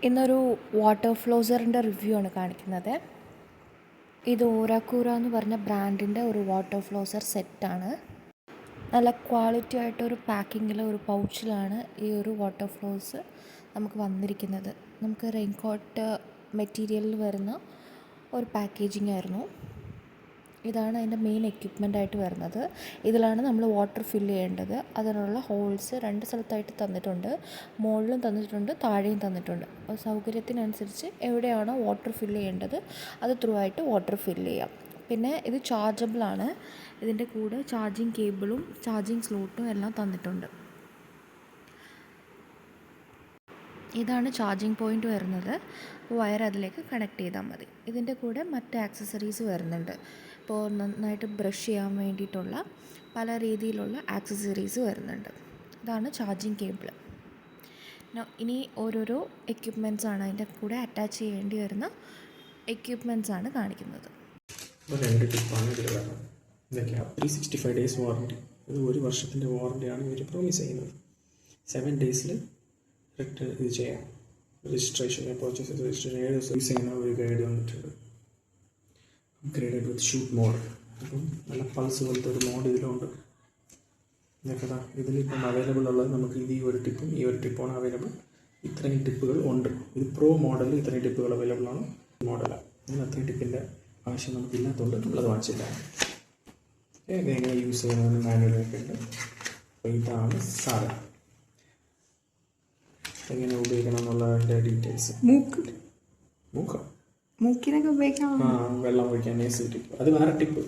ഇന്നൊരു water ഫ്ലോസറിൻ്റെ review ആണ് കാണിക്കുന്നത്. ഇത് ഓരാക്കൂറ എന്ന് പറഞ്ഞ ബ്രാൻഡിൻ്റെ ഒരു വാട്ടർ ഫ്ലോസർ സെറ്റാണ്. നല്ല ക്വാളിറ്റി ആയിട്ടൊരു പാക്കിങ്ങിൽ ഒരു പൗച്ചിലാണ് ഈ ഒരു വാട്ടർ ഫ്ലോസ് നമുക്ക് വന്നിരിക്കുന്നത്. നമുക്ക് റെയിൻകോട്ട് മെറ്റീരിയലിൽ വരുന്ന ഒരു പാക്കേജിംഗ് ആയിരുന്നു. ഇതാണ് അതിൻ്റെ മെയിൻ എക്യുപ്മെൻ്റ് ആയിട്ട് വരുന്നത്. ഇതിലാണ് നമ്മൾ വാട്ടർ ഫില്ല് ചെയ്യേണ്ടത്. അതിനുള്ള ഹോൾസ് 2 സ്ഥലത്തായിട്ട് തന്നിട്ടുണ്ട്. മുകളിലും തന്നിട്ടുണ്ട്, താഴെയും തന്നിട്ടുണ്ട്. അപ്പോൾ സൗകര്യത്തിനനുസരിച്ച് എവിടെയാണോ വാട്ടർ ഫില്ല് ചെയ്യേണ്ടത് അത് ത്രൂ ആയിട്ട് വാട്ടർ ഫില്ല് ചെയ്യാം. പിന്നെ ഇത് ചാർജബിളാണ്. ഇതിൻ്റെ കൂടെ ചാർജിങ് കേബിളും ചാർജിങ് സ്ലോട്ടും എല്ലാം തന്നിട്ടുണ്ട്. ഇതാണ് ചാർജിങ് പോയിൻ്റ് വരുന്നത്. വയർ അതിലേക്ക് കണക്ട് ചെയ്താൽ മതി. ഇതിൻ്റെ കൂടെ മറ്റ് ആക്സസറീസ് വരുന്നുണ്ട്. ഇപ്പോൾ നന്നായിട്ട് ബ്രഷ് ചെയ്യാൻ വേണ്ടിയിട്ടുള്ള പല രീതിയിലുള്ള ആക്സസറീസ് വരുന്നുണ്ട്. ഇതാണ് ചാർജിങ് കേബിൾ. ഇനി ഓരോരോ എക്യുപ്മെൻറ്റ്സ് ആണ് അതിൻ്റെ കൂടെ അറ്റാച്ച് ചെയ്യേണ്ടി വരുന്ന എക്യുപ്മെൻറ്റ്സ് ആണ് കാണിക്കുന്നത്. 2 ടിപ്പാണ് ഇതിൽ വരുന്നത്. ഇതൊക്കെയാണ് 365 ഡേയ്സ് വാറണ്ടി. ഇത് 1 വർഷത്തിൻ്റെ വാറണ്ടിയാണ് ഇവർ പ്രോമിസ് ചെയ്യുന്നത്. 7 ഡേയ്സിൽ റിട്ടേൺ ഇത് ചെയ്യാം. രജിസ്ട്രേഷൻ, പർച്ചേസ് രജിസ്ട്രേഷൻ 7 ദിവസം യൂസ് ചെയ്യുന്ന ഒരു ഗൈഡ് വന്നിട്ടുണ്ട്. അപ്ഗ്രേഡഡ് വിത്ത് ഷൂട്ട് മോഡ്. അപ്പം നല്ല പൾസ് പോലത്തെ ഒരു മോഡ് ഇതിലുണ്ട്. ഇതൊക്കെ ഇതിലിപ്പം അവൈലബിൾ ഉള്ളത് നമുക്ക് ഈ ഒരു ടിപ്പാണ് അവൈലബിൾ. ഇത്രയും ടിപ്പുകൾ ഉണ്ട്. ഇത് പ്രോ മോഡലിൽ ഇത്രയും ടിപ്പുകൾ അവൈലബിൾ ആണ്. മോഡലാണ് ഇതിന് അത്രയും ടിപ്പിൻ്റെ ആവശ്യം നമുക്കില്ലാത്തതുകൊണ്ട് നമ്മളത് വാങ്ങിച്ചില്ല. എങ്ങനെ യൂസ് ചെയ്യുന്നതെന്ന് മാനുവലൊക്കെ ഉണ്ട്. അപ്പോൾ ഇതാണ് സാധനം. എങ്ങനെ ഉപയോഗിക്കണം എന്നുള്ളതിൻ്റെ ഡീറ്റെയിൽസ്. മൂക്കിനൊക്കെ ഉപയോഗിക്കാം. വെള്ളം ഒഴിക്കാൻ ടിപ്പ്, അത് വേറെ ടിപ്പ്.